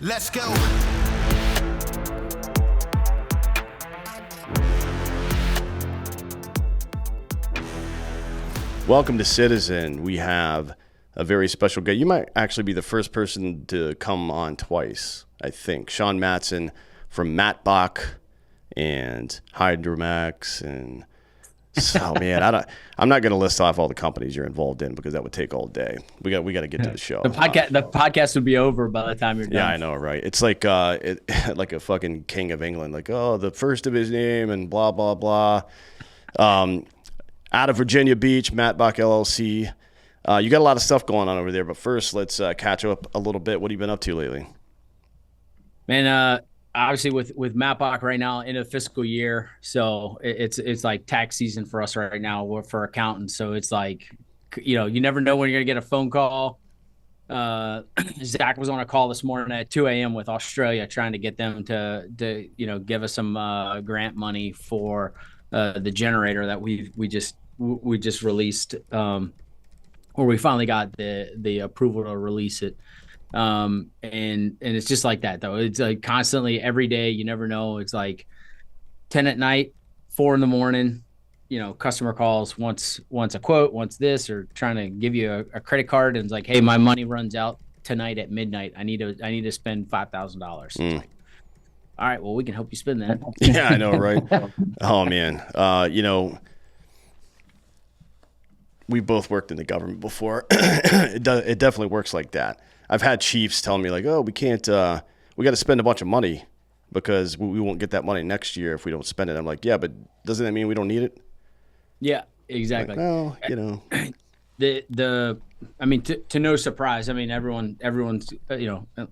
Let's go. Welcome to Citizen. We have a very special guest. You might actually be the first person to come on twice, I think. Sean Matson from Mattbach and Hydromax and man, I'm not going to list off all the companies you're involved in because that would take all day. We got to get to the show. The podcast would be over by the time you're done. Yeah, I know, right? It's like like a fucking king of England, like the first of his name and blah blah blah. Out of Virginia Beach, Mattbach LLC. You got a lot of stuff going on over there, but first let's catch up a little bit. What have you been up to lately? Man, obviously with Mattbach right now in a fiscal year, so it's like tax season for us right now for accountants. So it's like, you never know when you're gonna get a phone call. Zach was on a call this morning at 2 a.m. with Australia trying to get them to give us some grant money for the generator that we just released, or we finally got the approval to release it. And it's just like that though. It's like constantly every day, you never know. It's like 10 at night, 4 in the morning, customer calls, wants a quote, wants this, or trying to give you a credit card. And it's like, hey, my money runs out tonight at midnight. I need to spend $5,000. Like, all right, well, we can help you spend that. Yeah, I know, right? Oh man. We both worked in the government before. It definitely works like that. I've had chiefs tell me like, oh, we can't, we got to spend a bunch of money because we won't get that money next year if we don't spend it. I'm like, yeah, but doesn't that mean we don't need it? Yeah, exactly. Like, well, to no surprise, I mean, everyone's,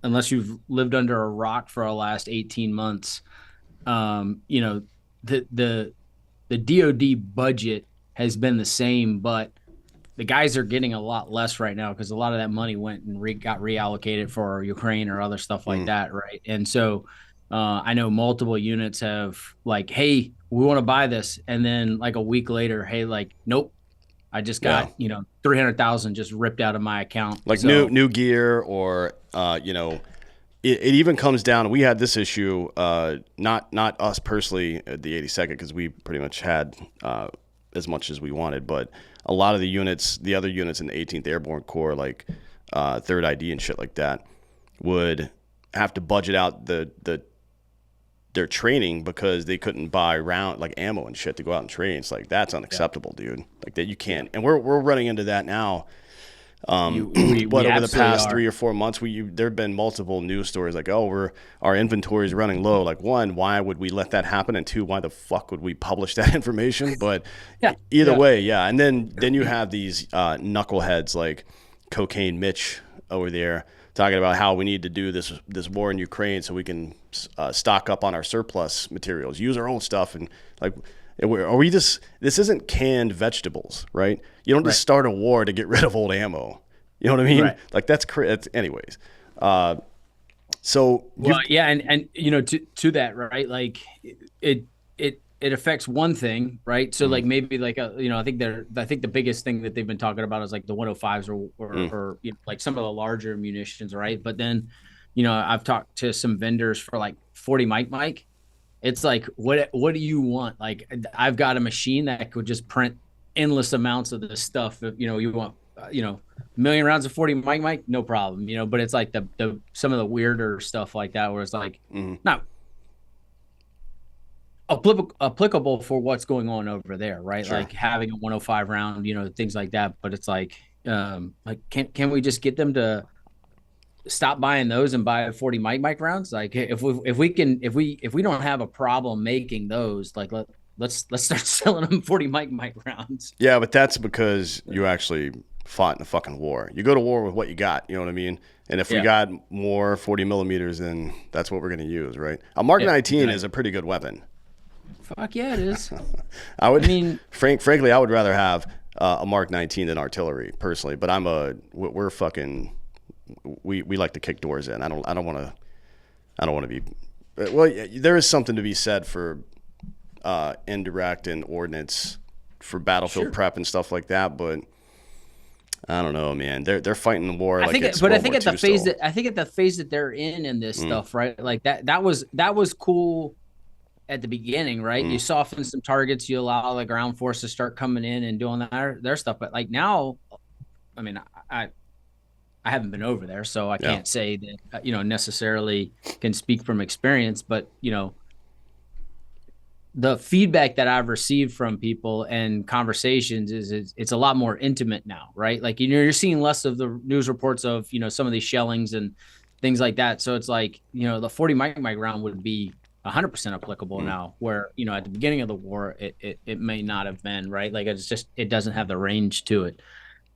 unless you've lived under a rock for the last 18 months, the DOD budget has been the same, but the guys are getting a lot less right now because a lot of that money went and got reallocated for Ukraine or other stuff like that, right? And so I know multiple units have like, hey, we want to buy this, and then like a week later, hey, like, nope, I just got $300,000 just ripped out of my account. Like new gear, or it even comes down. We had this issue, not us personally at the 82nd because we pretty much had as much as we wanted, but a lot of the units, the other units in the 18th Airborne Corps, like 3rd ID and shit like that, would have to budget out their training because they couldn't buy like ammo and shit to go out and train. It's like, that's unacceptable, dude. Like that you can't. And we're running into that now. But over the past 3 or 4 months, there have been multiple news stories like, oh, our inventory is running low. Like, one, why would we let that happen? And two, why the fuck would we publish that information? But either way, yeah. And then you have these knuckleheads like Cocaine Mitch over there talking about how we need to do this war in Ukraine so we can stock up on our surplus materials, use our own stuff, and like. This isn't canned vegetables, right? You don't just start a war to get rid of old ammo. You know what I mean? Right. Like that's anyways. And to that, right? Like it affects one thing, right? So like maybe like I think the biggest thing that they've been talking about is like the 105s or like some of the larger munitions, right? But then, I've talked to some vendors for like 40 Mike. It's like, what do you want? Like, I've got a machine that could just print endless amounts of this stuff. If, you want, a million rounds of 40 Mike, no problem, but it's like the some of the weirder stuff like that, where it's like, not applicable for what's going on over there, right? Sure. Like having a 105 round, things like that. But it's like can we just get them to stop buying those and buy 40 Mike rounds? Like if we don't have a problem making those, like let's start selling them 40 Mike rounds. Yeah, but that's because you actually fought in a fucking war. You go to war with what you got, you know what I mean? And if we got more 40 millimeters, then that's what we're going to use, right? A Mark 19 is a pretty good weapon. Fuck yeah, it is. Frankly, I would rather have a Mark 19 than artillery personally, but we're fucking. We like to kick doors in. I don't want to be. Well, there is something to be said for indirect and ordnance for battlefield prep and stuff like that. But I don't know, man. They're fighting the war I like think, it's but I World think War at the II phase still. that I think at the phase that they're in this Mm, stuff, right? Like that was cool at the beginning, right? You mm, soften some targets, you allow the ground force to start coming in and doing their stuff. But like now, I mean, I I haven't been over there, so I yeah. can't say that necessarily can speak from experience. But the feedback that I've received from people and conversations is it's a lot more intimate now, right? Like you're seeing less of the news reports of some of these shellings and things like that. So it's like the 40 micromite round would be 100% applicable Mm. now, where at the beginning of the war it may not have been, right? Like it doesn't have the range to it,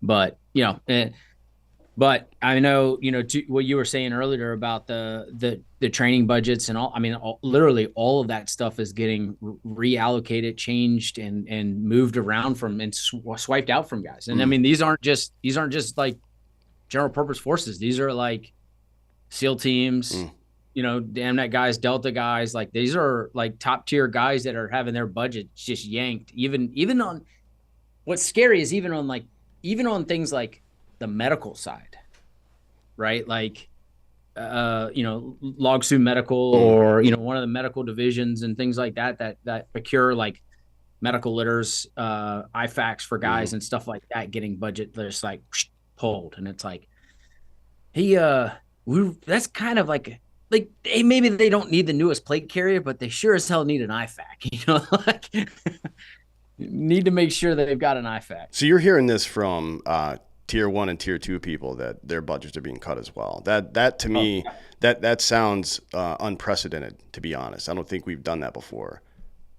but but I know, what you were saying earlier about the training budgets and all. I mean, literally all of that stuff is getting reallocated, changed, and moved around from and swiped out from guys. And I Mm. mean, these aren't just like general purpose forces. These are like SEAL teams, Mm. damn that guys, Delta guys. Like these are like top tier guys that are having their budgets just yanked. Even on what's scary is even on things like the medical side, right? Like Log Soon Medical, Mm. or one of the medical divisions and things like that procure like medical litters, IFACs for Mm. guys and stuff like that, getting budget just like pulled, and it's like, hey, that's kind of like hey, maybe they don't need the newest plate carrier, but they sure as hell need an IFAC, like need to make sure that they've got an IFAC. So you're hearing this from tier 1 and tier 2 people that their budgets are being cut as well. That to Oh, me, that sounds unprecedented. To be honest, I don't think we've done that before.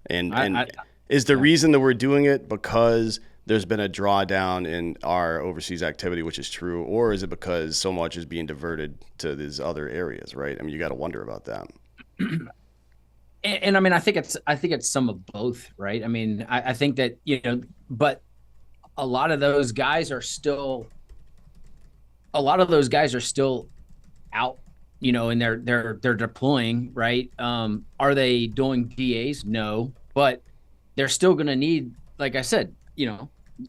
And I is the yeah. reason that we're doing it because there's been a drawdown in our overseas activity, which is true, or is it because so much is being diverted to these other areas? Right? I mean, you got to wonder about that. And I mean, I think it's some of both, right? I mean, I think that but a lot of those guys are still a lot of those guys are still out, and they're deploying, right? Are they doing DAs? No, but they're still going to need, like I said,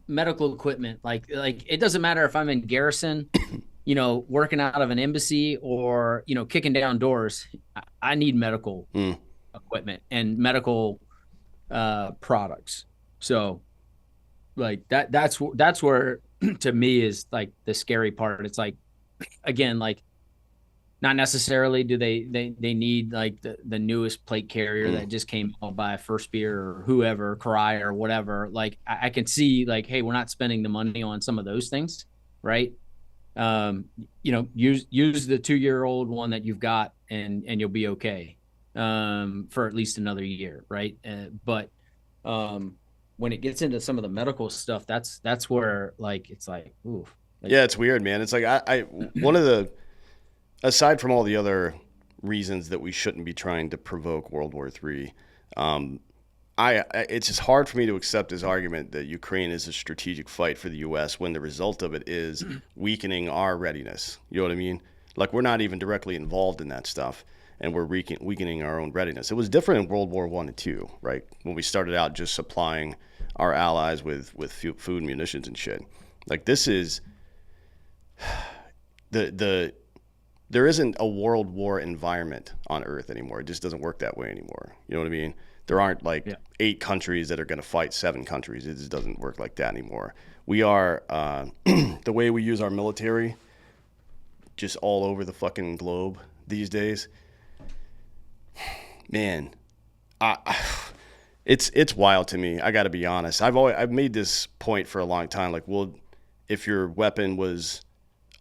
medical equipment. Like it doesn't matter if I'm in garrison, working out of an embassy, or kicking down doors. I need medical Mm. equipment and medical products. So like that's where to me is like the scary part. It's like, again, like not necessarily do they need like the newest plate carrier Mm. that just came out by First Beer or whoever, Cry or whatever. Like I can see like, hey, we're not spending the money on some of those things, right? Use the 2-year-old one that you've got, and you'll be okay for at least another year, right? But when it gets into some of the medical stuff, that's where like it's like, ooh, like Yeah, it's weird, man. It's like I one of the aside from all the other reasons that we shouldn't be trying to provoke World War III, um, it's just hard for me to accept this argument that Ukraine is a strategic fight for the U.S. when the result of it is weakening our readiness. You know what I mean? Like we're not even directly involved in that stuff, and we're weakening our own readiness. It was different in World War I and II, right? When we started out just supplying our allies with food, munitions, and shit. Like this is the there isn't a world war environment on Earth anymore. It just doesn't work that way anymore. You know what I mean? There aren't like yeah, 8 countries that are going to fight 7 countries. It just doesn't work like that anymore. We are the way we use our military, just all over the fucking globe these days. Man, I it's wild to me. I got to be honest. I've made this point for a long time. Like, well, if your weapon was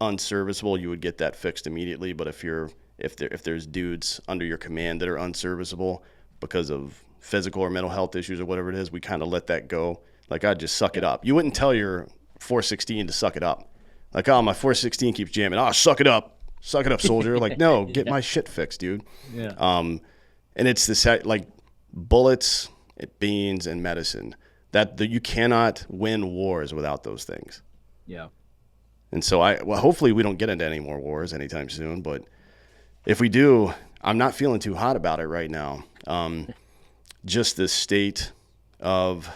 unserviceable, you would get that fixed immediately. But if there's dudes under your command that are unserviceable because of physical or mental health issues or whatever it is, we kind of let that go. Like I'd just suck it up. You wouldn't tell your 416 to suck it up. Like, oh, my 416 keeps jamming. Oh, suck it up, soldier. Like, no, get yeah, my shit fixed, dude. yeah, And it's this like bullets, beans, and medicine. You cannot win wars without those things. yeah. And so hopefully we don't get into any more wars anytime soon. But if we do, I'm not feeling too hot about it right now. Just the state of,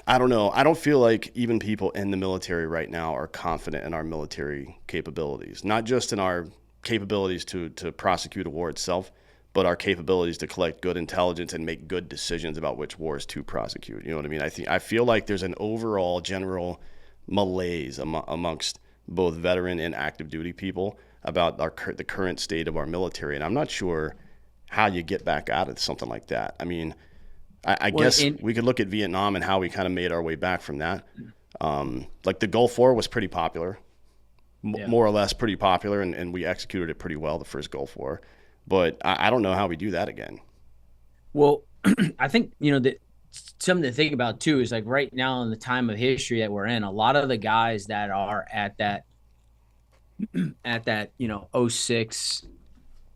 I don't know. I don't feel like even people in the military right now are confident in our military capabilities, not just in our capabilities to prosecute a war itself, but our capabilities to collect good intelligence and make good decisions about which wars to prosecute. You know what I mean? I feel like there's an overall general malaise amongst both veteran and active duty people about the current state of our military, and I'm not sure how you get back out of something like that. I mean, I Well, guess we could look at Vietnam and how we kind of made our way back from that. Like the Gulf War was pretty popular, yeah. more or less pretty popular, and we executed it pretty well, the first Gulf War. But I don't know how we do that again. Well, I think, that something to think about too is like right now in the time of history that we're in, a lot of the guys that are at that, 06,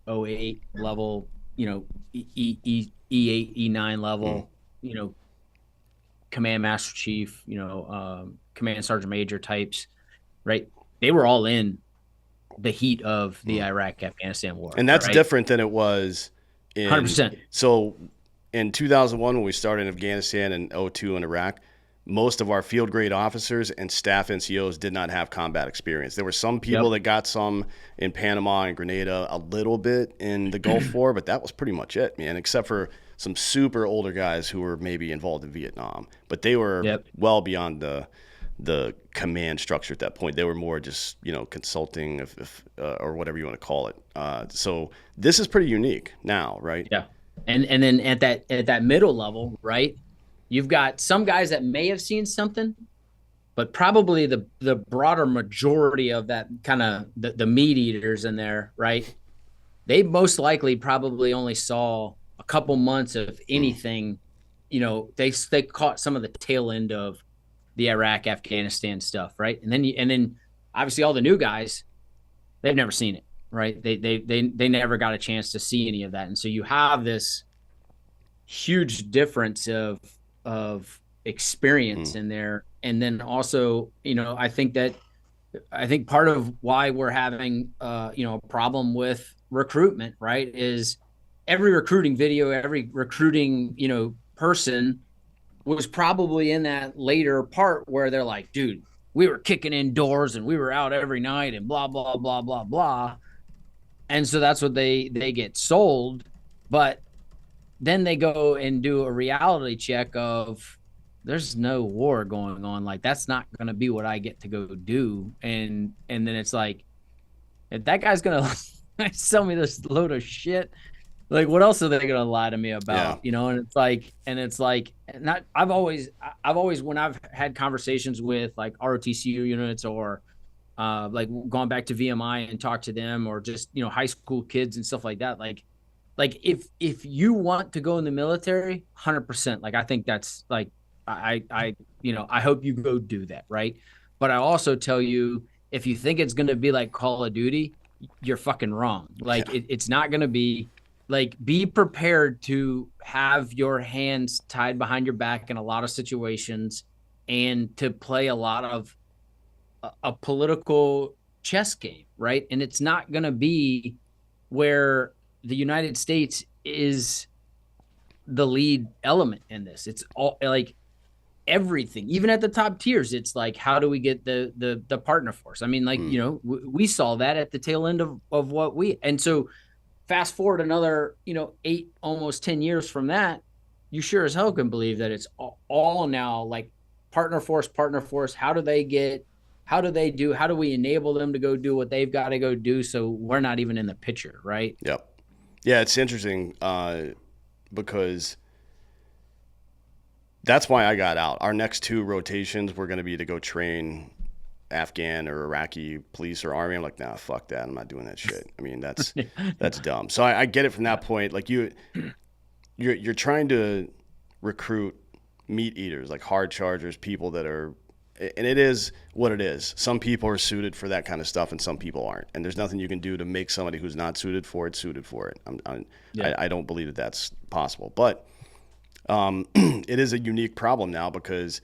08 level, E8, E9 level, command master chief, command sergeant major types, right? They were all in the heat of the Iraq-Afghanistan war. And that's right? different than it was in 100%. so in 2001 when we started in Afghanistan and '02 in Iraq, most of our field grade officers and staff NCOs did not have combat experience. There were some people Yep. that got some in Panama and Grenada, a little bit in the Gulf War, but that was pretty much it, man, except for some super older guys who were maybe involved in Vietnam. But they were Yep. well beyond the command structure at that point. They were more just, consulting or whatever you want to call it. So this is pretty unique now, right? Yeah. And then at that middle level, right? You've got some guys that may have seen something, but probably the broader majority of that kind of the meat eaters in there, right? They most likely probably only saw a couple months of anything. They caught some of the tail end of the Iraq Afghanistan stuff, right? And then obviously all the new guys, they've never seen it, right? They never got a chance to see any of that, and so you have this huge difference of experience in there. And then also, I think part of why we're having a problem with recruitment, right, is every recruiting video, every recruiting person was probably in that later part where they're like, dude, we were kicking in doors and we were out every night and blah blah blah blah blah. And so that's what they get sold. But then they go and do a reality check of there's no war going on. Like, that's not going to be what I get to go do. And then it's like, if that guy's going to sell me this load of shit, like, what else are they going to lie to me about? Yeah. And it's like, not, I've always, when I've had conversations with like ROTC units or like gone back to VMI and talk to them, or just, high school kids and stuff like that. Like if you want to go in the military, 100%, like, I think that's like, I hope you go do that. Right. But I also tell you, if you think it's going to be like Call of Duty, you're fucking wrong. Like, it's not going to be. Like, be prepared to have your hands tied behind your back in a lot of situations, and to play a lot of a political chess game, right? And it's not going to be where the United States is the lead element in this. It's all like everything, even at the top tiers. It's like, how do we get the partner force? I mean, like, we saw that at the tail end of what and so fast forward another, 8, almost 10 years from that, you sure as hell can believe that it's all now like partner force. How do we enable them to go do what they've got to go do? So we're not even in the picture, right? Yep. Yeah, it's interesting because that's why I got out. Our next 2 rotations were going to be to go train Afghan or Iraqi police or army. I'm like, nah, fuck that. I'm not doing that shit. I mean, that's dumb. So I get it from that point. Like, you're trying to recruit meat eaters, like hard chargers, people that are, and it is what it is. Some people are suited for that kind of stuff, and some people aren't. And there's nothing you can do to make somebody who's not suited for it suited for it. I don't believe that that's possible. But it is a unique problem now, because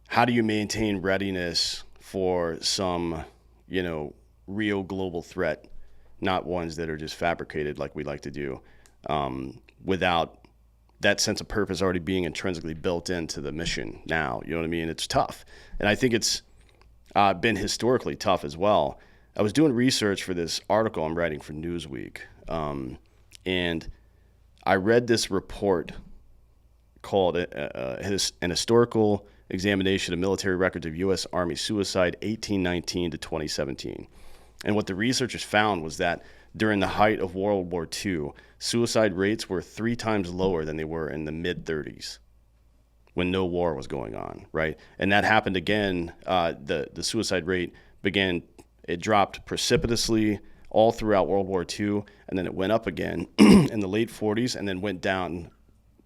how do you maintain readiness for some, real global threat, not ones that are just fabricated like we like to do, without that sense of purpose already being intrinsically built into the mission now. You know what I mean? It's tough. And I think it's been historically tough as well. I was doing research for this article I'm writing for Newsweek, and I read this report called an historical examination of military records of U.S. Army suicide 1819 to 2017. And what the researchers found was that during the height of World War II, suicide rates were 3 times lower than they were in the mid-30s when no war was going on, right? And that happened again. The suicide rate it dropped precipitously all throughout World War II, and then it went up again in the late 40s, and then went down,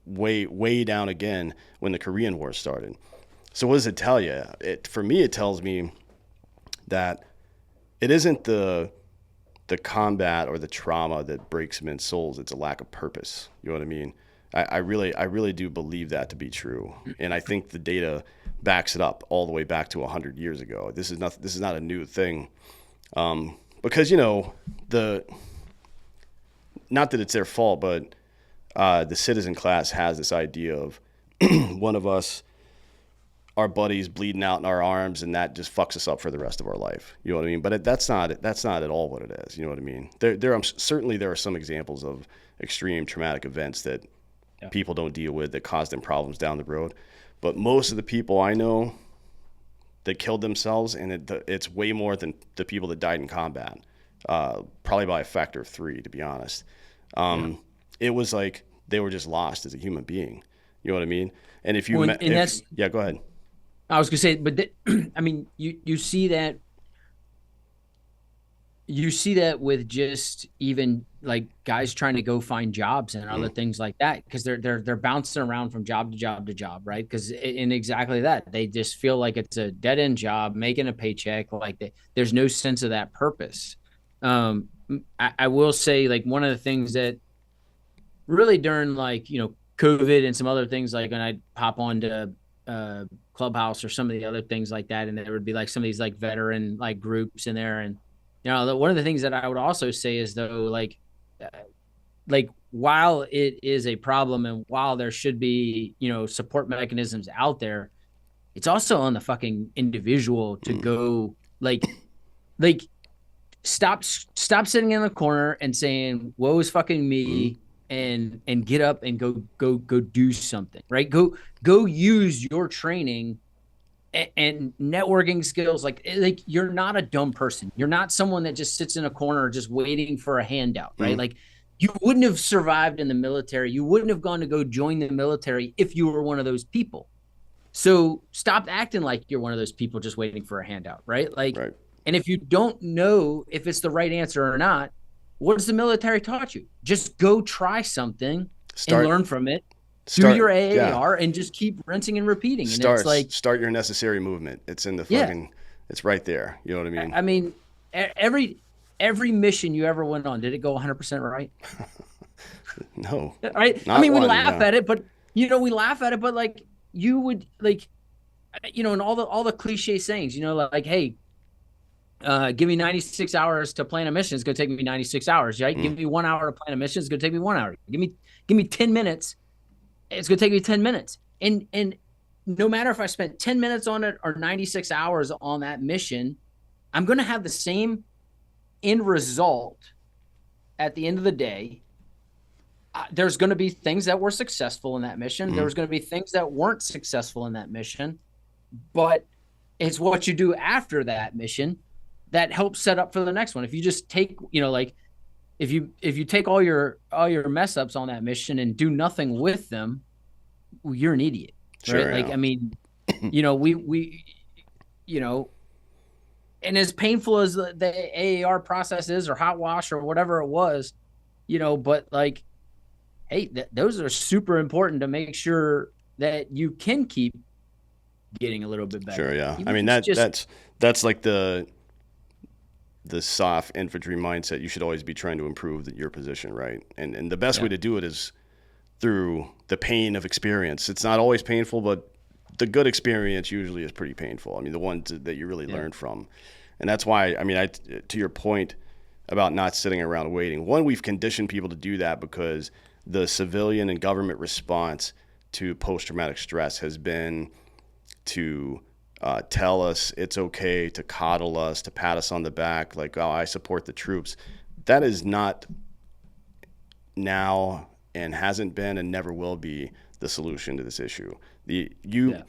way down again when the Korean War started. So what does it tell you? For me, it tells me that it isn't the combat or the trauma that breaks men's souls. It's a lack of purpose. You know what I mean? I really do believe that to be true, and I think the data backs it up all the way back to 100 years ago. This is not a new thing, because not that it's their fault, but the citizen class has this idea of one of us, our buddies bleeding out in our arms, and that just fucks us up for the rest of our life. You know what I mean? But that's not at all what it is. You know what I mean? Certainly there are some examples of extreme traumatic events that people don't deal with that cause them problems down the road. But most of the people I know that killed themselves, and it's way more than the people that died in combat, probably by a factor of 3, to be honest. It was like they were just lost as a human being. You know what I mean? And if you go ahead. I was gonna say, but I mean, you see that with just even like guys trying to go find jobs and other things like that, because they're bouncing around from job to job to job, right? Because in exactly that, they just feel like it's a dead end job, making a paycheck, like there's no sense of that purpose. I will say, like, one of the things that really during, like, COVID and some other things, like when I'd pop onto Clubhouse or some of the other things like that, and there would be like some of these like veteran like groups in there, and one of the things that I would also say is, though, like while it is a problem and while there should be support mechanisms out there, it's also on the fucking individual to go like stop sitting in the corner and saying woe is fucking me, and get up and go do something, right? Go use your training and networking skills. Like you're not a dumb person. You're not someone that just sits in a corner just waiting for a handout, right? Like, you wouldn't have survived in the military. You wouldn't have gone to go join the military if you were one of those people. So stop acting like you're one of those people just waiting for a handout, right? Like, right. And if you don't know if it's the right answer or not, what has the military taught you? Just go try something and learn from it. Do your AAR and just keep rinsing and repeating. And it's like, start your necessary movement. It's in the fucking, it's right there. You know what I mean? I mean, every mission you ever went on, did it go 100% right? No. Right? I mean, we laugh at it, but like, you would, like, and all the cliche sayings, like, hey, give me 96 hours to plan a mission. It's going to take me 96 hours, right? Give me 1 hour to plan a mission. It's going to take me 1 hour. Give me 10 minutes. It's going to take me 10 minutes. And no matter if I spent 10 minutes on it or 96 hours on that mission, I'm going to have the same end result at the end of the day. There's going to be things that were successful in that mission. There's going to be things that weren't successful in that mission, but it's what you do after that mission that helps set up for the next one. If you just take, like, if you take all your mess ups on that mission and do nothing with them, well, you're an idiot, right? Sure, like, I mean, we and as painful as the AAR process is, or hot wash or whatever it was, but like, hey, those are super important to make sure that you can keep getting a little bit better. Sure, yeah. I mean, that's like the soft infantry mindset. You should always be trying to improve your position, right? And the best way to do it is through the pain of experience. It's not always painful, but the good experience usually is pretty painful. I mean, the ones that you really learn from. And that's why, I mean, to your point about not sitting around waiting, one, we've conditioned people to do that because the civilian and government response to post-traumatic stress has been to tell us it's okay, to coddle us, to pat us on the back, like, oh, I support the troops. That is not now and hasn't been and never will be the solution to this issue. Yeah.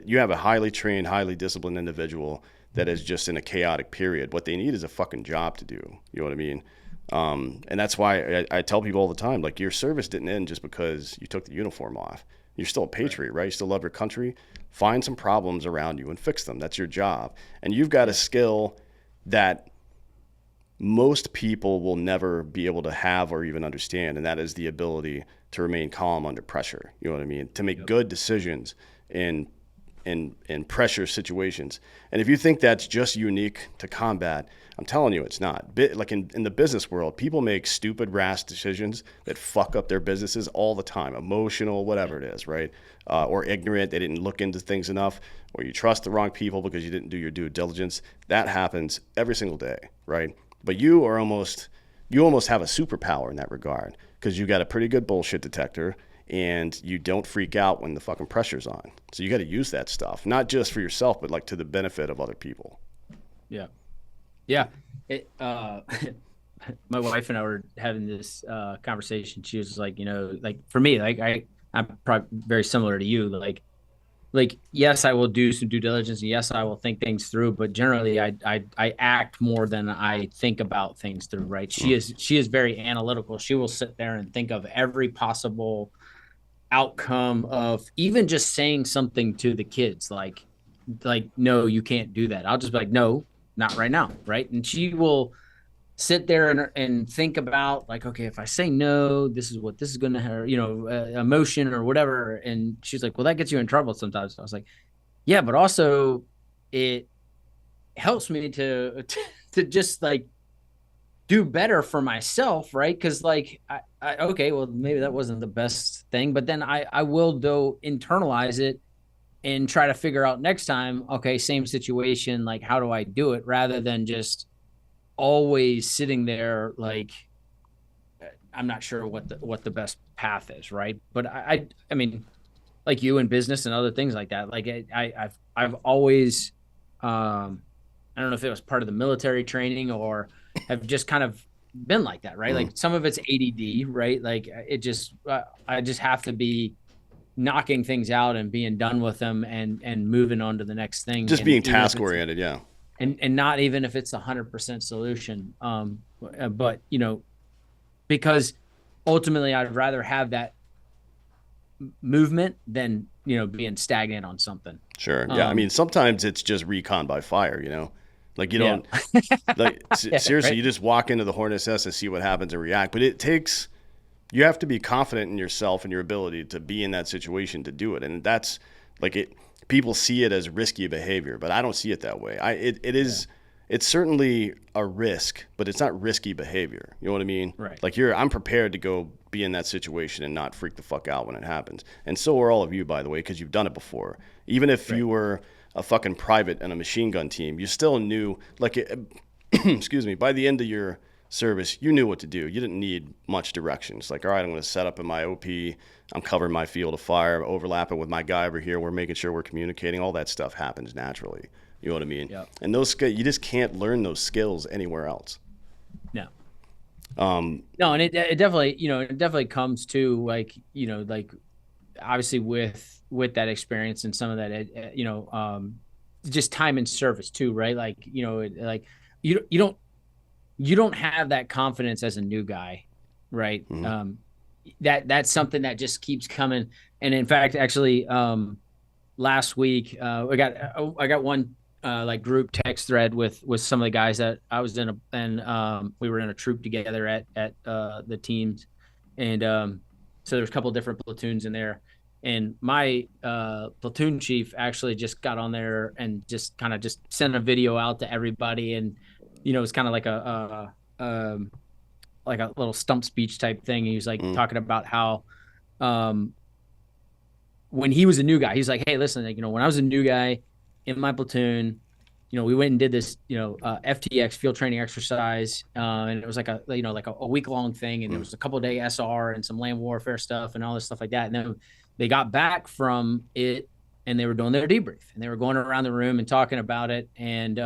You have a highly trained, highly disciplined individual that is just in a chaotic period. What they need is a fucking job to do. You know what I mean? And that's why I tell people all the time, like, your service didn't end just because you took the uniform off. You're still a patriot, right? You still love your country. Find some problems around you and fix them. That's your job. And you've got a skill that most people will never be able to have or even understand, and that is the ability to remain calm under pressure. You know what I mean? To make good decisions in pressure situations. And if you think that's just unique to combat, I'm telling you it's not. Like in the business world, people make stupid, rash decisions that fuck up their businesses all the time, emotional, whatever it is, right? Or ignorant, they didn't look into things enough, or you trust the wrong people because you didn't do your due diligence. That happens every single day, right? But you almost have a superpower in that regard because you got a pretty good bullshit detector and you don't freak out when the fucking pressure's on. So you got to use that stuff, not just for yourself, but like to the benefit of other people. Yeah. Yeah. My wife and I were having this conversation. She was like, like for me, like I'm probably very similar to you. Like yes, I will do some due diligence, and yes, I will think things through, but generally I act more than I think about things through, right? She is very analytical. She will sit there and think of every possible outcome of even just saying something to the kids, like no, you can't do that. I'll just be like, no, not right now, right? And she will sit there and think about, like, okay, if I say no, this is what this is going to have, emotion or whatever. And she's like, well, that gets you in trouble sometimes. I was like, yeah, but also it helps me to just like do better for myself, right? Because like I okay, well, maybe that wasn't the best thing, but then I will though internalize it and try to figure out next time, okay, same situation, like how do I do it, rather than just always sitting there like I'm not sure what the best path is, right? But I mean, like you in business and other things like that, like I've always I don't know if it was part of the military training or have just kind of been like that, right? Like some of it's ADD, right? Like I just have to be knocking things out and being done with them and moving on to the next thing. Just and being task oriented, yeah. And not even if it's 100% solution. But because ultimately I'd rather have that movement than, being stagnant on something. Sure. Yeah. I mean, sometimes it's just recon by fire, like you don't like seriously, right? You just walk into the Hornet's Nest and see what happens and react. But you have to be confident in yourself and your ability to be in that situation to do it. And that's like it. People see it as risky behavior, but I don't see it that way. It's certainly a risk, but it's not risky behavior. You know what I mean? Right. Like I'm prepared to go be in that situation and not freak the fuck out when it happens. And so are all of you, by the way, because you've done it before. Even if you were a fucking private in a machine gun team, you still knew, like, excuse me, by the end of your service, you knew what to do. You didn't need much direction. It's like, all right, I'm going to set up in my OP. I'm covering my field of fire, overlapping with my guy over here. We're making sure we're communicating. All that stuff happens naturally. You know what I mean? Yep. And you just can't learn those skills anywhere else. No. No, and it definitely comes to like, like obviously with that experience and some of that, just time and service too, right? Like, like you don't have that confidence as a new guy, right? Mm-hmm. That's something that just keeps coming. And in fact, actually, last week, I got one like group text thread with some of the guys that I was in and we were in a troop together at the teams. And so there's a couple of different platoons in there. And my platoon chief actually just got on there and just kind of just sent a video out to everybody. And, it's kind of like a little stump speech type thing. He was like talking about how when he was a new guy, he's like, hey, listen, like, when I was a new guy in my platoon, we went and did this, FTX field training exercise, and it was like a week long thing, and it was a couple of day SR and some land warfare stuff and all this stuff like that. And then they got back from it, and they were doing their debrief, and they were going around the room and talking about it. And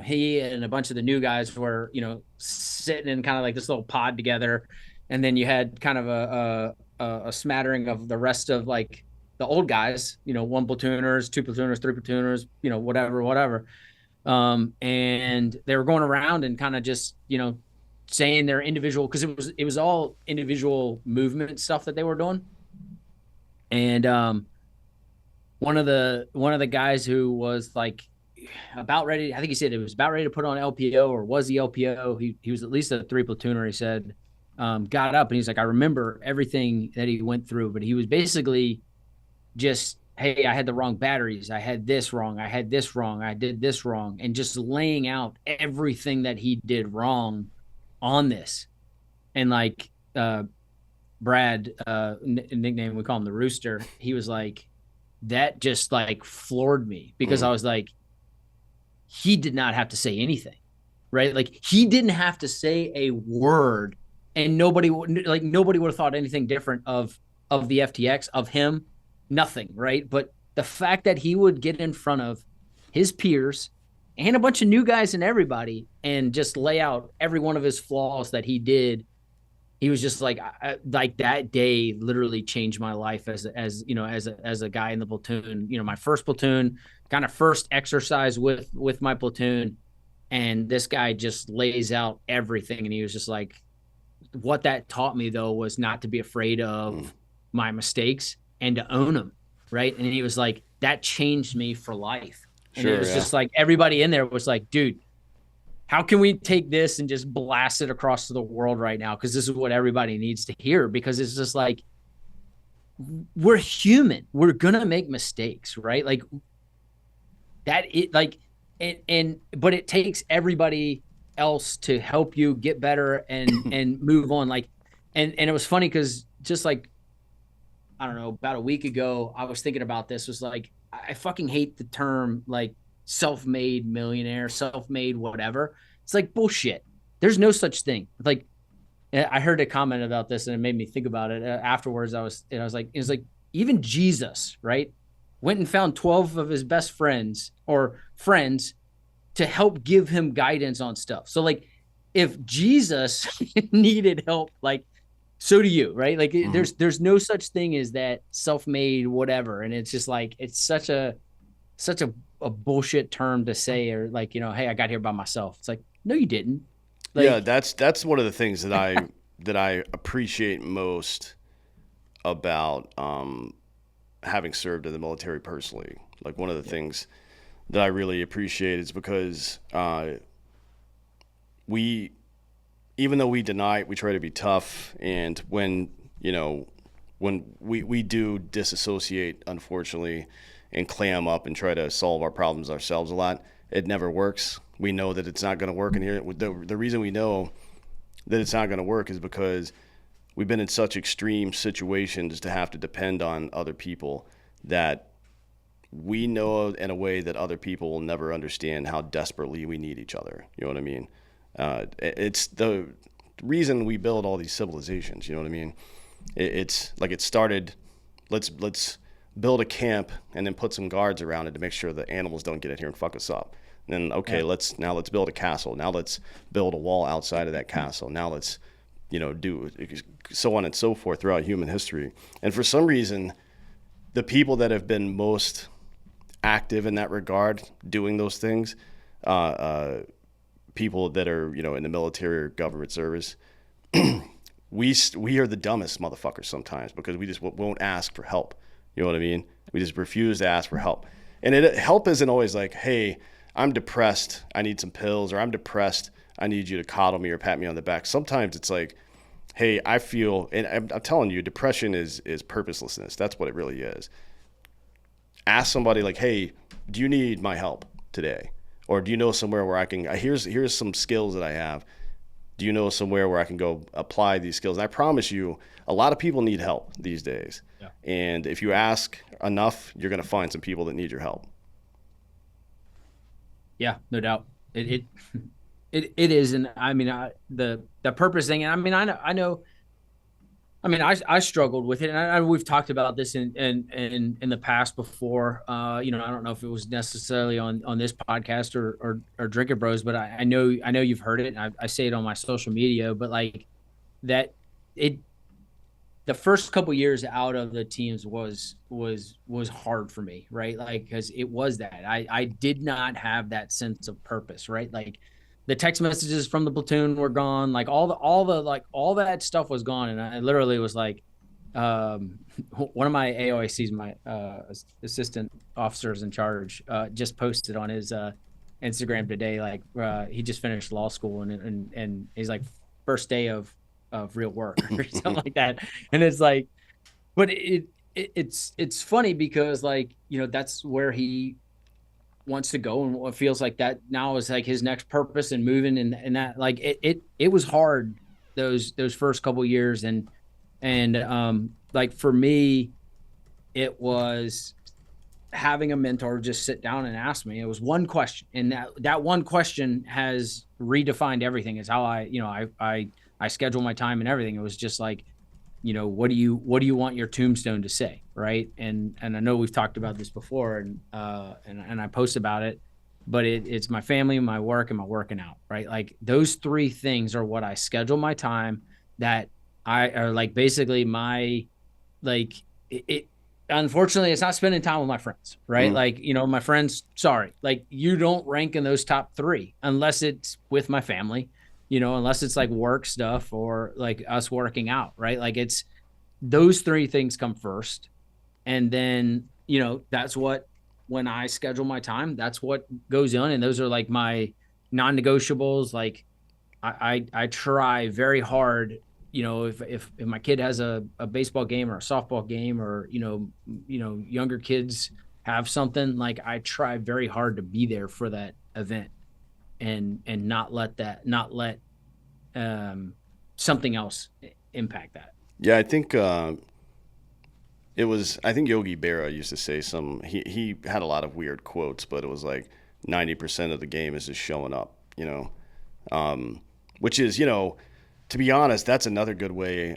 he and a bunch of the new guys were sitting in kind of like this little pod together, and then you had kind of a smattering of the rest of like the old guys, one platooners, two platooners, three platooners, whatever. And they were going around and kind of just, saying their individual, because it was all individual movement stuff that they were doing. And one of the guys who was like about ready, I think he said it was about ready to put on LPO, or was he LPO? He was at least a three platooner. He said, got up and he's like, I remember everything that he went through, but he was basically just, hey, I had the wrong batteries. I had this wrong. I had this wrong. I did this wrong. And just laying out everything that he did wrong on this. And like Brad, nickname, we call him the Rooster. He was like, that just like floored me, because I was like, he did not have to say anything, right? Like he didn't have to say a word, and nobody would have thought anything different of the FTX, of him. Nothing, right? But the fact that he would get in front of his peers and a bunch of new guys and everybody and just lay out every one of his flaws that he did, he was just like that day literally changed my life as a guy in the platoon. My first platoon, kind of first exercise with my platoon, and this guy just lays out everything. And he was just like, what that taught me though was not to be afraid of my mistakes and to own them, right? And he was like, that changed me for life. And it was just like, everybody in there was like, dude, how can we take this and just blast it across the world right now? Because this is what everybody needs to hear, because it's just like, we're human. We're going to make mistakes, right? Like that, but it takes everybody else to help you get better and move on. Like, and it was funny because just like, I don't know, about a week ago, I was thinking about this. Was like, I fucking hate the term like self-made millionaire, self-made whatever. It's like bullshit. There's no such thing. Like, I heard a comment about this and it made me think about it. Afterwards, I was like, it was like, even Jesus, right, went and found 12 of his best friends or friends to help give him guidance on stuff. So like, if Jesus needed help, like, so do you, right? Like there's no such thing as that self-made whatever. And it's just like, it's such a bullshit term to say, or like, hey, I got here by myself. It's like, no, you didn't. Like, yeah, that's one of the things that I appreciate most about having served in the military personally. Like one of the things that I really appreciate is because we, even though we deny it, we try to be tough. And when we do disassociate, unfortunately, and clam up and try to solve our problems ourselves a lot, it never works. We know that it's not going to work in here. The reason we know that it's not going to work is because we've been in such extreme situations to have to depend on other people that we know in a way that other people will never understand how desperately we need each other. You know what I mean? It's the reason we build all these civilizations. You know what I mean? It's like it started. Let's build a camp and then put some guards around it to make sure the animals don't get in here and fuck us up. And then let's build a castle. Now let's build a wall outside of that castle. Now let's do so on and so forth throughout human history. And for some reason, the people that have been most active in that regard, doing those things, people that are in the military or government service, we are the dumbest motherfuckers sometimes because we just won't ask for help. You know what I mean? We just refuse to ask for help. And help isn't always like, hey, I'm depressed, I need some pills, or I'm depressed, I need you to coddle me or pat me on the back. Sometimes it's like, hey, I feel, and I'm telling you, depression is purposelessness. That's what it really is. Ask somebody like, hey, do you need my help today? Or do you know somewhere where I can, here's some skills that I have. Do you know somewhere where I can go apply these skills? And I promise you, a lot of people need help these days. Yeah. And if you ask enough, you're going to find some people that need your help. Yeah, no doubt. It is, and I mean, the purpose thing. And I mean, I know. I mean, I struggled with it, and we've talked about this in the past before. You know, I don't know if it was necessarily on this podcast or Drinking Bros, but I know you've heard it, and I say it on my social media. But like that, it the first couple years out of the teams was hard for me, right? Like, because it was that I did not have that sense of purpose, right? Like the text messages from the platoon were gone, like all that stuff was gone, and I literally was like, one of my AOICs, my assistant officers in charge, just posted on his Instagram today, like he just finished law school, and he's like first day of real work or something like that. And it's like, but it's funny because like, you know, that's where he wants to go, and what feels like that now is like his next purpose and moving, and that like it was hard those first couple years. And like for me, it was having a mentor just sit down and ask me. It was one question, and that one question has redefined everything. Is how I schedule my time and everything. It was just like, you know, what do you want your tombstone to say, right? And I know we've talked about this before, and I post about it, but it's my family, my work, and my working out, right? Like those three things are what I schedule my time. That I are like basically my like it. Unfortunately, it's not spending time with my friends, right? Mm. Like, you know, my friends, sorry, like you don't rank in those top three unless it's with my family, you know, unless it's like work stuff or like us working out, right? Like it's those three things come first. And then, you know, that's what, when I schedule my time, that's what goes on. And those are like my non-negotiables. Like I try very hard, you know, if my kid has a baseball game or a softball game, or younger kids have something, like I try very hard to be there for that event, and not let something else impact that. Yeah, I think I think Yogi Berra used to say he had a lot of weird quotes, but it was like 90% of the game is just showing up, you know. Which is, you know, to be honest, that's another good way.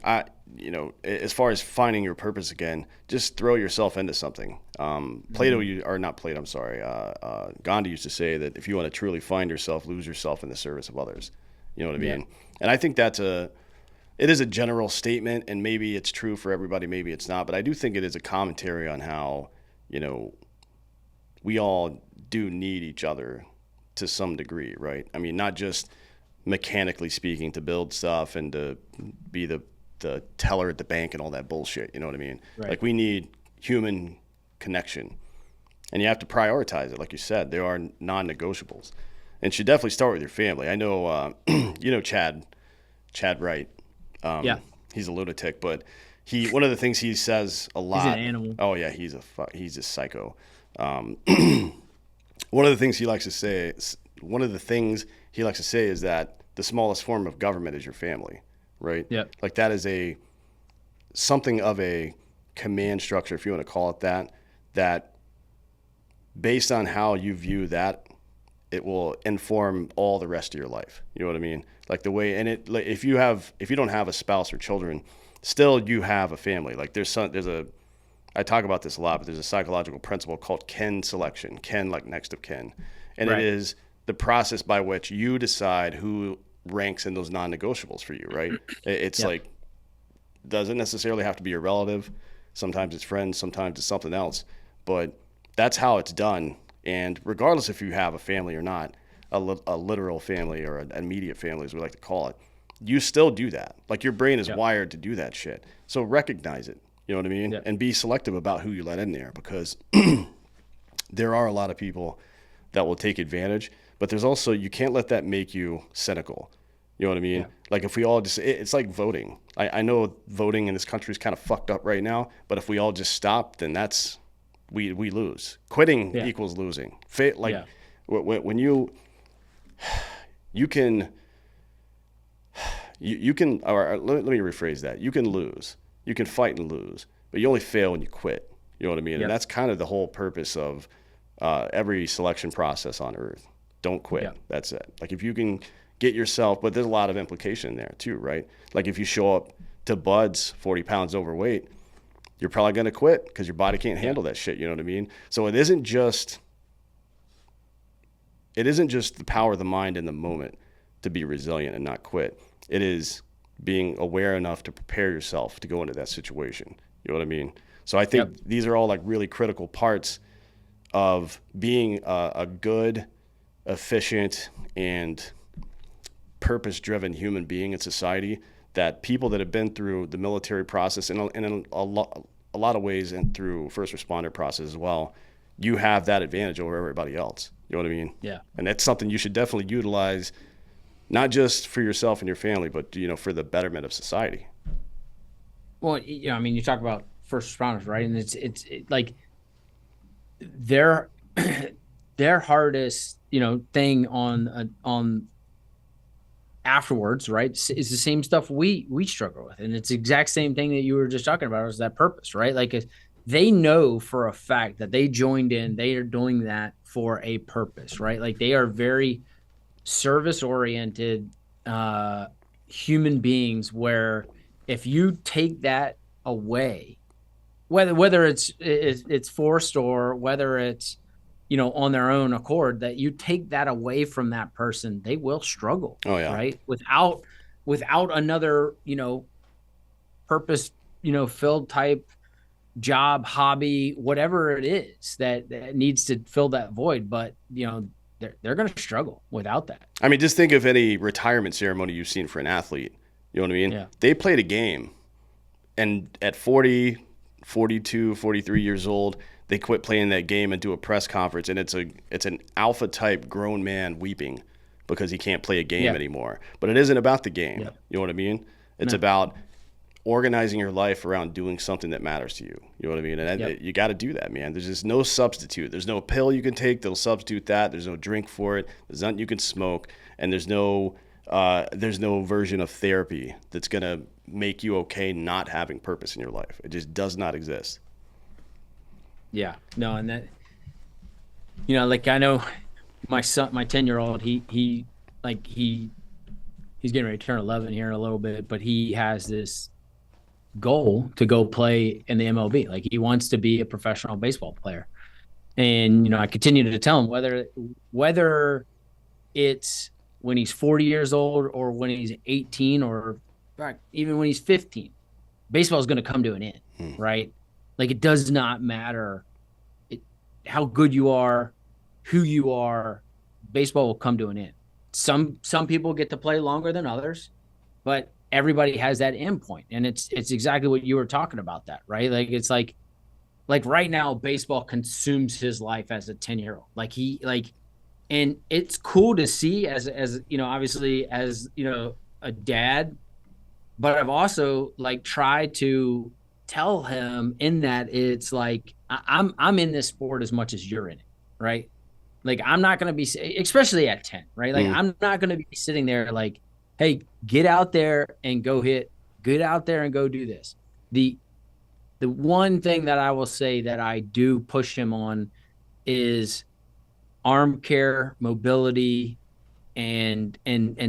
As far as finding your purpose again, just throw yourself into something. I'm sorry. Gandhi used to say that if you want to truly find yourself, lose yourself in the service of others. You know what I mean? Yeah. And I think it is a general statement, and maybe it's true for everybody, maybe it's not. But I do think it is a commentary on how, you know, we all do need each other to some degree, right? I mean, not just mechanically speaking to build stuff and to be the teller at the bank and all that bullshit. You know what I mean? Right. Like we need human connection, and you have to prioritize it. Like you said, there are non-negotiables, and should definitely start with your family. I know, you know, Chad Wright. Yeah. He's a lunatic, but one of the things he says a lot. He's an animal. Oh yeah, he's a psycho. One of the things he likes to say is that the smallest form of government is your family, right? Yeah. Like that is something of a command structure, if you want to call it that based on how you view that, it will inform all the rest of your life. You know what I mean? Like the way, and it, like if you don't have a spouse or children, still you have a family. Like I talk about this a lot, but there's a psychological principle called kin selection. Kin, like next of kin. And Right. It is the process by which you decide who ranks in those non-negotiables for you, right? It's Yeah. like, doesn't necessarily have to be your relative. Sometimes it's friends, sometimes it's something else. But that's how it's done. And regardless if you have a family or not, a literal family or an immediate family, as we like to call it, you still do that. Like your brain is wired to do that shit. So recognize it. You know what I mean? Yeah. And be selective about who you let in there, because there are a lot of people that will take advantage, but there's also, you can't let that make you cynical. You know what I mean? Yeah. Like if we all just, it's like voting. I know voting in this country is kind of fucked up right now, but if we all just stop, then we lose. Quitting equals losing. When you can, or let me rephrase that. You can lose. You can fight and lose, but you only fail when you quit. You know what I mean? Yep. And that's kind of the whole purpose of every selection process on Earth. Don't quit. Yeah. That's it. Like if you can get yourself, but there's a lot of implication there too, right? Like if you show up to buds 40 pounds overweight, you're probably going to quit because your body can't handle that shit. You know what I mean? So it isn't just the power of the mind in the moment to be resilient and not quit. It is being aware enough to prepare yourself to go into that situation. You know what I mean? So I think these are all like really critical parts of being a good, efficient, and purpose-driven human being in society, that people that have been through the military process and in a lot of ways and through first responder process as well, you have that advantage over everybody else. You know what I mean? Yeah. And that's something you should definitely utilize, not just for yourself and your family, but for the betterment of society. Well, I mean, you talk about first responders, right? And it's like their their hardest, thing on afterwards, right, is the same stuff we struggle with, and it's the exact same thing that you were just talking about, is that purpose, right? Like they know for a fact that they joined in, they are doing that for a purpose, right? Like they are very service oriented human beings, where if you take that away, whether it's forced or whether it's on their own accord, that you take that away from that person, they will struggle. Oh yeah. Right. Without another, purpose, filled type job, hobby, whatever it is that needs to fill that void. But, they're going to struggle without that. I mean, just think of any retirement ceremony you've seen for an athlete. You know what I mean? Yeah. They played a game, and at 40, 42, 43 years old, they quit playing that game and do a press conference, and it's an alpha type grown man weeping because he can't play a game anymore. But it isn't about the game. Yeah. You know what I mean? It's about organizing your life around doing something that matters to you. You know what I mean? And you got to do that, man. There's just no substitute. There's no pill you can take that'll substitute that. There's no drink for it. There's nothing you can smoke, and there's no version of therapy that's gonna make you okay not having purpose in your life. It just does not exist. Yeah, no, and that, like I know my son, my 10-year-old, he's getting ready to turn 11 here in a little bit, but he has this goal to go play in the MLB. Like he wants to be a professional baseball player. And, I continue to tell him whether it's when he's 40 years old or when he's 18 or even when he's 15, baseball is going to come to an end, right? Like it does not matter how good you are, who you are, baseball will come to an end. Some people get to play longer than others, but everybody has that end point. And it's exactly what you were talking about, that, right? Like it's like right now, baseball consumes his life as a 10-year-old. And it's cool to see as obviously as, a dad, but I've also tried to tell him in that it's like, I'm in this sport as much as you're in it, right? Like I'm not going to be, especially at 10, right? Like I'm not going to be sitting there like, hey, get out there and go hit, get out there and go do this. The one thing that I will say that I do push him on is arm care, mobility, and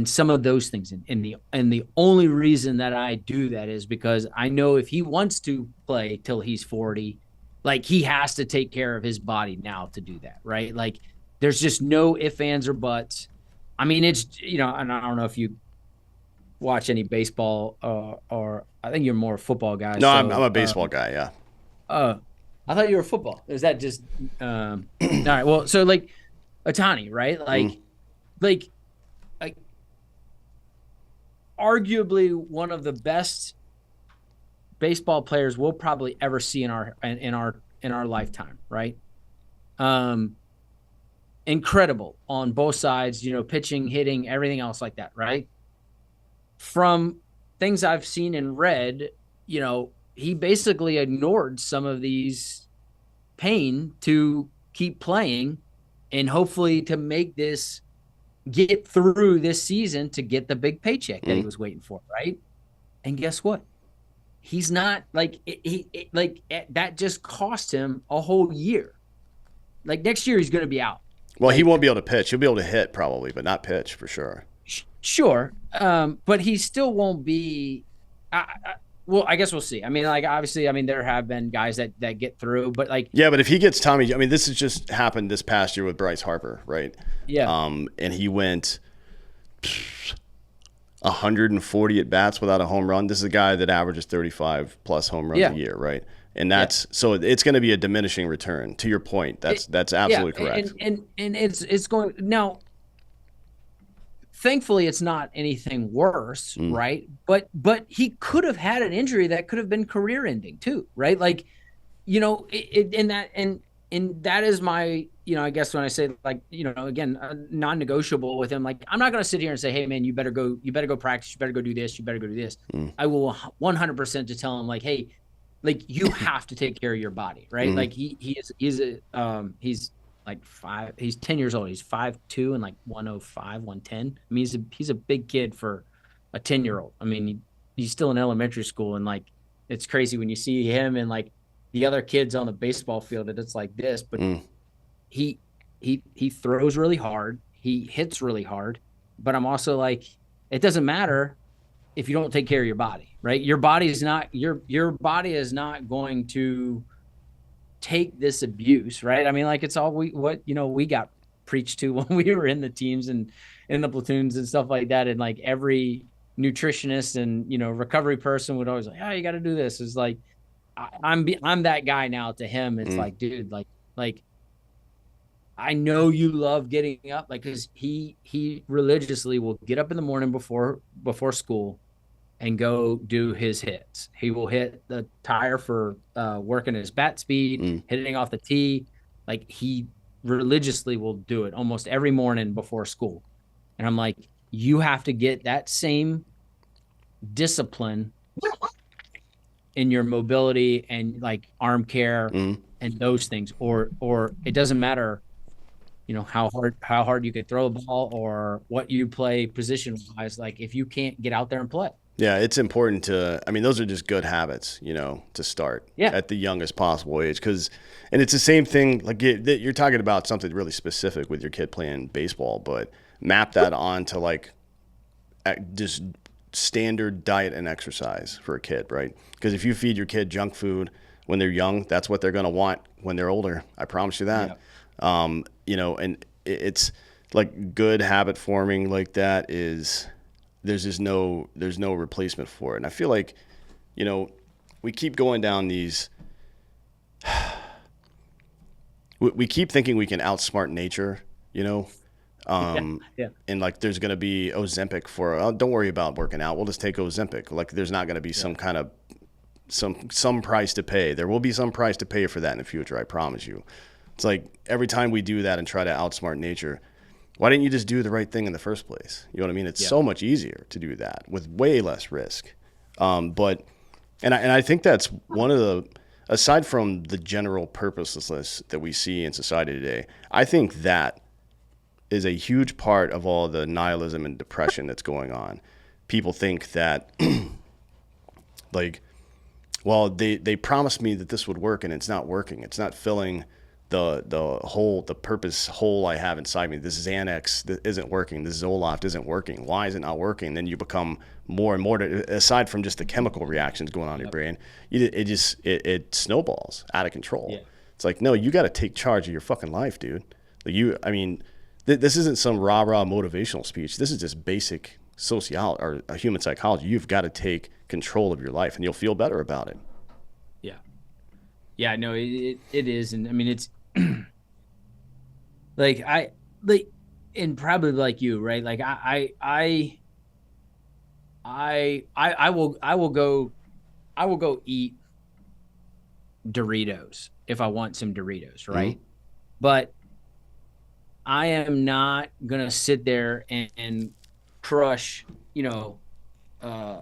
some of those things. And the only reason that I do that is because I know if he wants to play till he's 40, like he has to take care of his body now to do that, right? Like there's just no ifs, ands, or buts. I mean, it's, and I don't know if you watch any baseball or I think you're more a football guy. No, so, I'm a baseball guy, yeah. I thought you were football. Is that just all right? Well, so like Otani, right? Like arguably one of the best baseball players we'll probably ever see in our lifetime, right? Incredible on both sides, pitching, hitting, everything else like that, right? From things I've seen and read, he basically ignored some of these pain to keep playing and hopefully to make this get through this season to get the big paycheck that he was waiting for, right? And guess what? He's not that just cost him a whole year. Like next year he's going to be out. Well, he Like, won't be able to pitch. He'll be able to hit probably, but not pitch for sure. sure, but he still won't be. Well, I guess we'll see. I mean, like obviously, I mean there have been guys that get through, but like Yeah, but if he gets Tommy, I mean, this has just happened this past year with Bryce Harper, right? yeah, And he went 140 at bats without a home run. This is a guy that averages 35 plus home runs a yeah, year, right? And yeah. that's so it's going to be a diminishing return. To your point, that's Yeah, absolutely correct. and it's going now. Thankfully, it's not anything worse, Mm, right? But he could have had an injury that could have been career ending too, right? Like, and that is my, I guess when I say like, again, non-negotiable with him. Like, I'm not going to sit here and say, hey man, you better go practice, you better go do this, you better go do this. mm, I will 100% to tell him like, hey, like you have to take care of your body, right? mm. Like he's like he's 10 years old. He's 5'2" and like 105, 110. I mean, he's a big kid for a 10-year-old. I mean, he's still in elementary school, and like it's crazy when you see him and like the other kids on the baseball field that it's like this, but Mm. he he throws really hard, he hits really hard, but I'm also like, it doesn't matter if you don't take care of your body, right? Your body is not your body is not going to take this abuse, right? I mean, like it's all we got preached to when we were in the teams and in the platoons and stuff like that. And like every nutritionist and recovery person would always like, oh, you got to do this. It's like I'm that guy now to him. It's Mm. like, dude, like I know you love getting up, like because he religiously will get up in the morning before school and go do his hits. He will hit the tire for working his bat speed, Mm. hitting off the tee. Like he religiously will do it almost every morning before school. And I'm like, you have to get that same discipline in your mobility and like arm care Mm. and those things, or it doesn't matter, how hard you could throw a ball or what you play position wise. Like if you can't get out there and play. Yeah, it's important to. I mean, those are just good habits, to start Yeah. at the youngest possible age. And it's the same thing. Like you're talking about something really specific with your kid playing baseball, but map that on to like just standard diet and exercise for a kid, right? Because if you feed your kid junk food when they're young, that's what they're going to want when they're older. I promise you that. Yeah. And it's like good habit forming like that is there's no replacement for it. And I feel like, we keep going down these. We keep thinking we can outsmart nature, Yeah. Yeah. and like there's going to be Ozempic for don't worry about working out, we'll just take Ozempic. Like there's not going to be Yeah. some kind of some price to pay. There will be some price to pay for that in the future, I promise you. It's like every time we do that and try to outsmart nature, why didn't you just do the right thing in the first place? You know what I mean? It's Yeah. so much easier to do that with way less risk. But I think that's one of the, aside from the general purposelessness that we see in society today, I think that is a huge part of all the nihilism and depression that's going on. People think that like, well, they promised me that this would work and it's not working. It's not filling the purpose hole I have inside me. This Xanax that isn't working. This Zoloft isn't working. Why is it not working? Then you become more and more, aside from just the chemical reactions going on in your brain, it snowballs out of control. Yeah. It's like, no, you got to take charge of your fucking life, dude. I mean, this isn't some rah-rah motivational speech. This is just basic sociology or human psychology. You've got to take control of your life and you'll feel better about it. Yeah. Yeah. No, it is. And I mean, it's like, and probably like you, right? Like I will go eat Doritos if I want some Doritos, right? Mm-hmm. But I am not gonna sit there and crush, uh,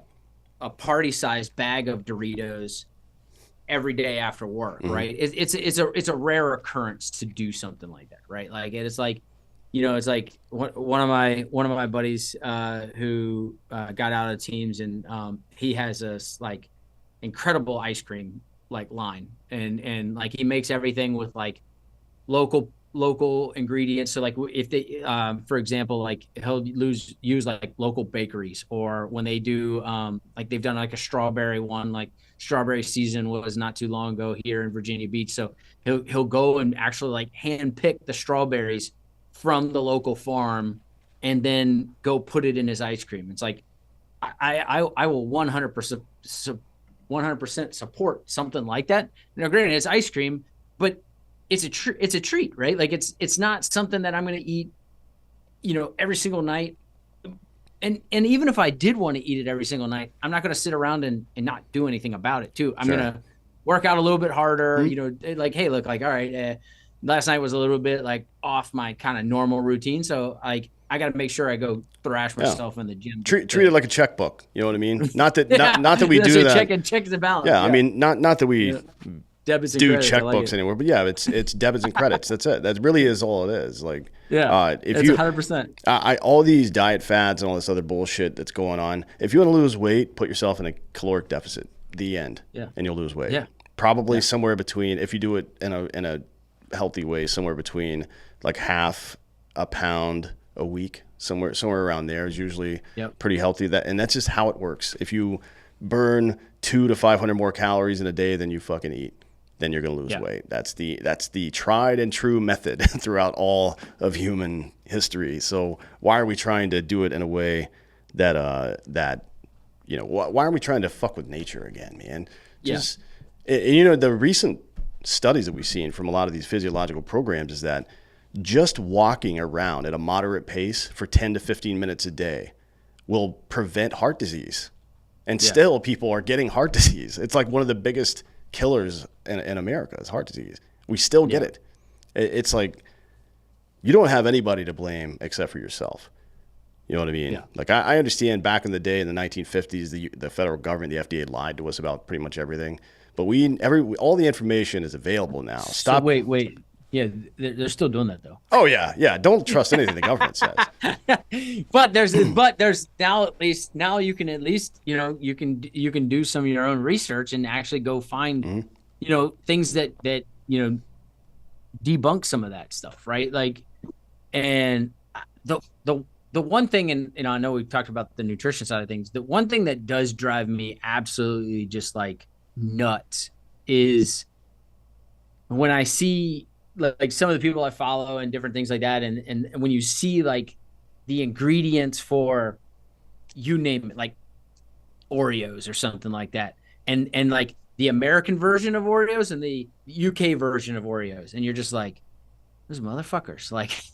a party-sized bag of Doritos every day after work, Mm-hmm. right? It's a rare occurrence to do something like that, right? Like it's like, it's like one of my buddies who got out of teams, and he has a like incredible ice cream like line, and like he makes everything with like local local ingredients. So like if they, for example, like he'll use like local bakeries, or when they do, like they've done like a strawberry one, like strawberry season was not too long ago here in Virginia Beach. So he'll go and actually like hand pick the strawberries from the local farm and then go put it in his ice cream. It's like, I will 100% support something like that. Granted, it's ice cream, but it's a treat, right? Like it's not something that I'm going to eat, every single night. And even if I did want to eat it every single night, I'm not going to sit around and not do anything about it too. I'm Sure. going to work out a little bit harder, like, hey, look, like, all right, last night was a little bit like off my kind of normal routine. So like, I got to make sure I go thrash myself in the gym. Treat it like a checkbook. You know what I mean? Not that not that we That's do that. Checks the balance. Yeah, I mean, not that we debits and do credits, checkbooks anymore, but yeah, it's debits and credits. That's it. That really is all it is. Like, if it's you 100%. All these diet fads and all this other bullshit that's going on. If you want to lose weight, put yourself in a caloric deficit. The end. Yeah. And you'll lose weight. Yeah. Probably somewhere between, if you do it in a healthy way, somewhere between like half a pound a week. Somewhere around there is usually pretty healthy. And that's just how it works. If you burn 200 to 500 more calories in a day than you fucking eat, then you're going to lose weight. That's the tried and true method throughout all of human history. So why are we trying to do it in a way that why are we trying to fuck with nature again, man? Just the recent studies that we've seen from a lot of these physiological programs is that just walking around at a moderate pace for 10 to 15 minutes a day will prevent heart disease. And still people are getting heart disease. It's like one of the biggest killers in America is heart disease. We still get it. It's like you don't have anybody to blame except for yourself. You know what I mean? Yeah. Like I understand back in the day in the 1950s, the federal government, the FDA lied to us about pretty much everything. But all the information is available now. Stop. So wait. Yeah, they're still doing that though. Oh yeah. Don't trust anything the government says. But there's now you can at least you can do some of your own research and actually go find things that debunk some of that stuff, right? Like, and the one thing, and I know we've talked about the nutrition side of things. The one thing that does drive me absolutely just like nuts is when I see like some of the people I follow and different things like that. And when you see like the ingredients for, you name it, like Oreos or something like that. And like the American version of Oreos and the UK version of Oreos. And you're just like, those motherfuckers, like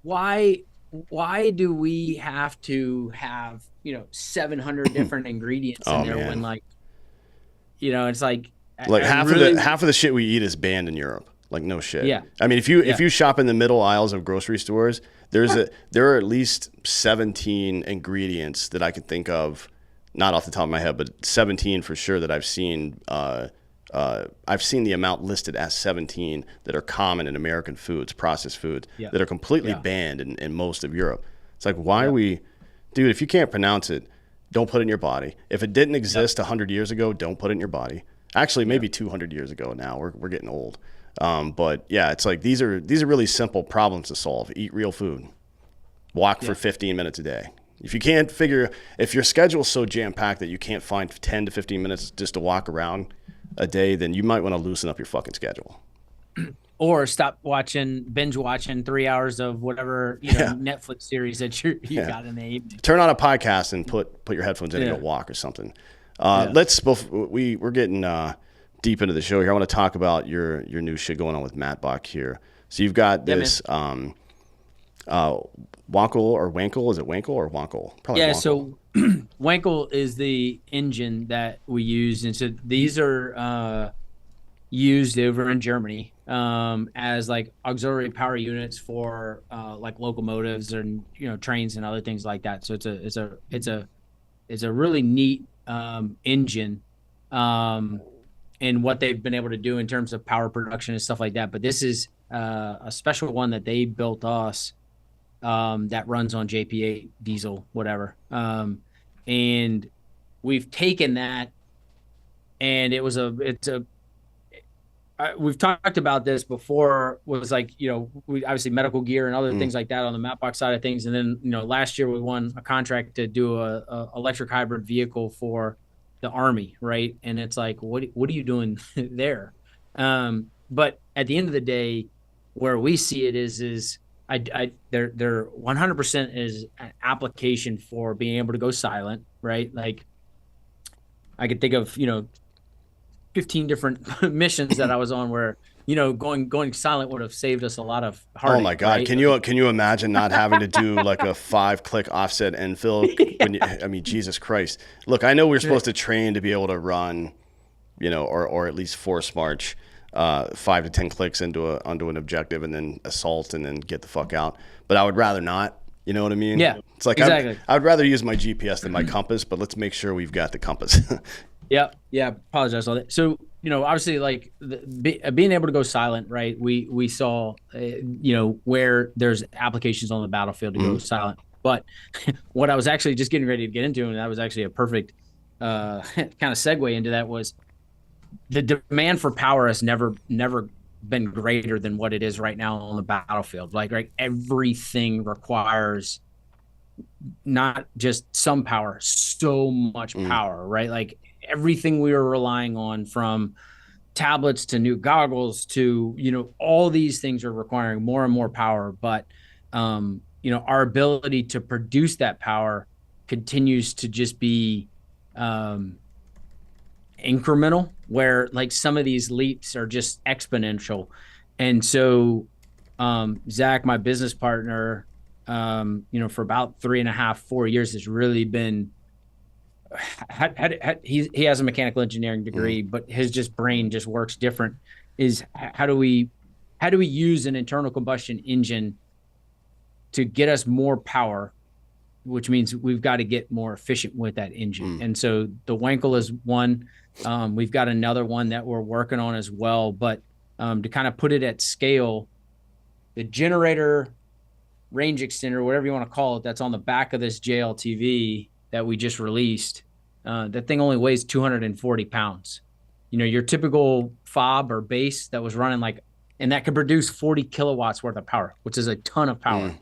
why do we have to have, 700 different ingredients in there when like, it's like half of the shit we eat is banned in Europe. Like no shit. Yeah. I mean, if you shop in the middle aisles of grocery stores, there are at least 17 ingredients that I can think of, not off the top of my head, but 17 for sure that I've seen. I've seen the amount listed as 17 that are common in American foods, processed foods, that are completely banned in most of Europe. It's like, why are we, dude? If you can't pronounce it, don't put it in your body. If it didn't exist 100 years ago, don't put it in your body. Actually, maybe 200 years ago now. We're getting old. But yeah, it's like these are really simple problems to solve. Eat real food. Walk for 15 minutes a day. If you can't if your schedule's so jam-packed that you can't find 10 to 15 minutes just to walk around a day, then you might want to loosen up your fucking schedule. Or stop binge watching 3 hours of whatever Netflix series that you got in the evening. Turn on a podcast and put your headphones in and go walk or something. We're getting deep into the show here. I want to talk about your new shit going on with Matt Bach here. So you've got this Wankle or Wankle. Is it Wankle or Wankle? Probably Wankle. So Wankle is the engine that we use, and so these are used over in Germany as like auxiliary power units for like locomotives and trains and other things like that. So it's a really neat engine and what they've been able to do in terms of power production and stuff like that. But this is a special one that they built us that runs on JP8 diesel, whatever. And we've taken that, and it's a we've talked about this before, was like, we obviously medical gear and other Mm. things like that on the Mapbox side of things. And then, last year we won a contract to do a electric hybrid vehicle for the Army. Right. And it's like, what are you doing there? But at the end of the day, where we see it is they're 100% is an application for being able to go silent. Right. Like I could think of, 15 different missions that I was on where, going silent would have saved us a lot of Oh my heartache, God. right? Can you imagine not having to do like a 5-click offset infill when you, I mean, Jesus Christ. Look, I know we're supposed to train to be able to run, or at least force march 5 to 10 clicks onto an objective and then assault and then get the fuck out. But I would rather not. You know what I mean? Yeah, It's like exactly. I'd rather use my GPS than my compass, but let's make sure we've got the compass. Yeah, yeah. Apologize for that. So, obviously, like being able to go silent, right? We saw, where there's applications on the battlefield to go silent. But what I was actually just getting ready to get into, and that was actually a perfect kind of segue into that, was the demand for power has never been greater than what it is right now on the battlefield. Like, right, everything requires not just some power, so much power, right? Like everything we were relying on, from tablets to new goggles to, all these things are requiring more and more power. But our ability to produce that power continues to just be incremental, where like some of these leaps are just exponential. And so Zach, my business partner, for about 3.5, 4 years has really been, he has a mechanical engineering degree, but his just brain just works different. Is how do we use an internal combustion engine to get us more power, which means we've got to get more efficient with that engine. And so the Wankel is one. We've got another one that we're working on as well. But to kind of put it at scale, the generator range extender, whatever you want to call it, that's on the back of this JLTV that we just released, that thing only weighs 240 pounds. Your typical fob or base that was running and that could produce 40 kilowatts worth of power, which is a ton of power,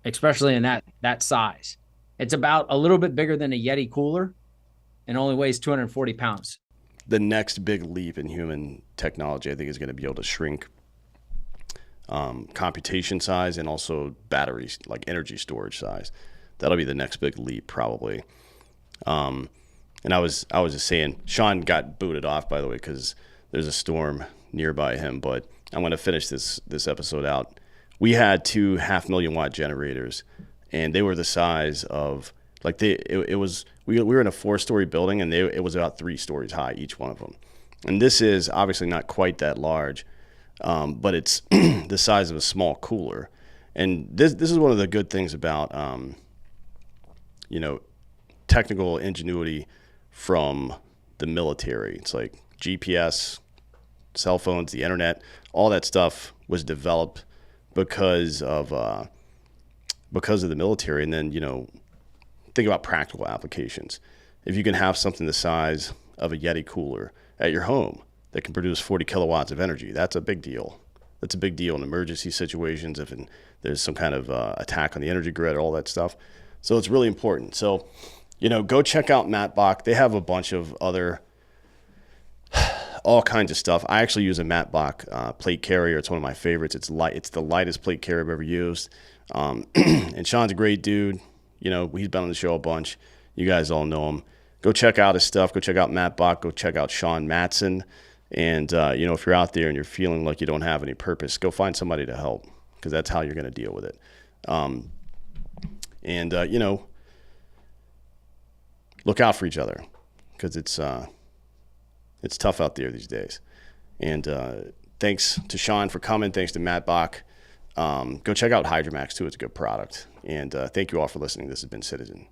especially in that size. It's about a little bit bigger than a Yeti cooler and only weighs 240 pounds. The next big leap in human technology, I think, is going to be able to shrink computation size and also batteries, like energy storage size. That'll be the next big leap, probably. And I was just saying, Sean got booted off, by the way, because there's a storm nearby him. But I'm going to finish this episode out. We had 2 500,000-watt generators, and they were the size of we were in a 4-story building, and it was about 3 stories high, each one of them. And this is obviously not quite that large, but it's the size of a small cooler. And this is one of the good things about technical ingenuity from the military. It's like GPS, cell phones, the internet, all that stuff was developed because of the military. And then, think about practical applications. If you can have something the size of a Yeti cooler at your home that can produce 40 kilowatts of energy, that's a big deal. That's a big deal in emergency situations, if there's some kind of attack on the energy grid, all that stuff. So it's really important. So, go check out Matt Bach. They have a bunch of other, all kinds of stuff. I actually use a Matt Bach plate carrier. It's one of my favorites. It's light. It's the lightest plate carrier I've ever used. And Sean's a great dude. He's been on the show a bunch. You guys all know him. Go check out his stuff. Go check out Matt Bach. Go check out Sean Matson. And, if you're out there and you're feeling like you don't have any purpose, go find somebody to help, because that's how you're going to deal with it. Look out for each other, because it's tough out there these days. And thanks to Sean for coming. Thanks to Matt Bach. Go check out Hydromax, too. It's a good product. And thank you all for listening. This has been Citizen.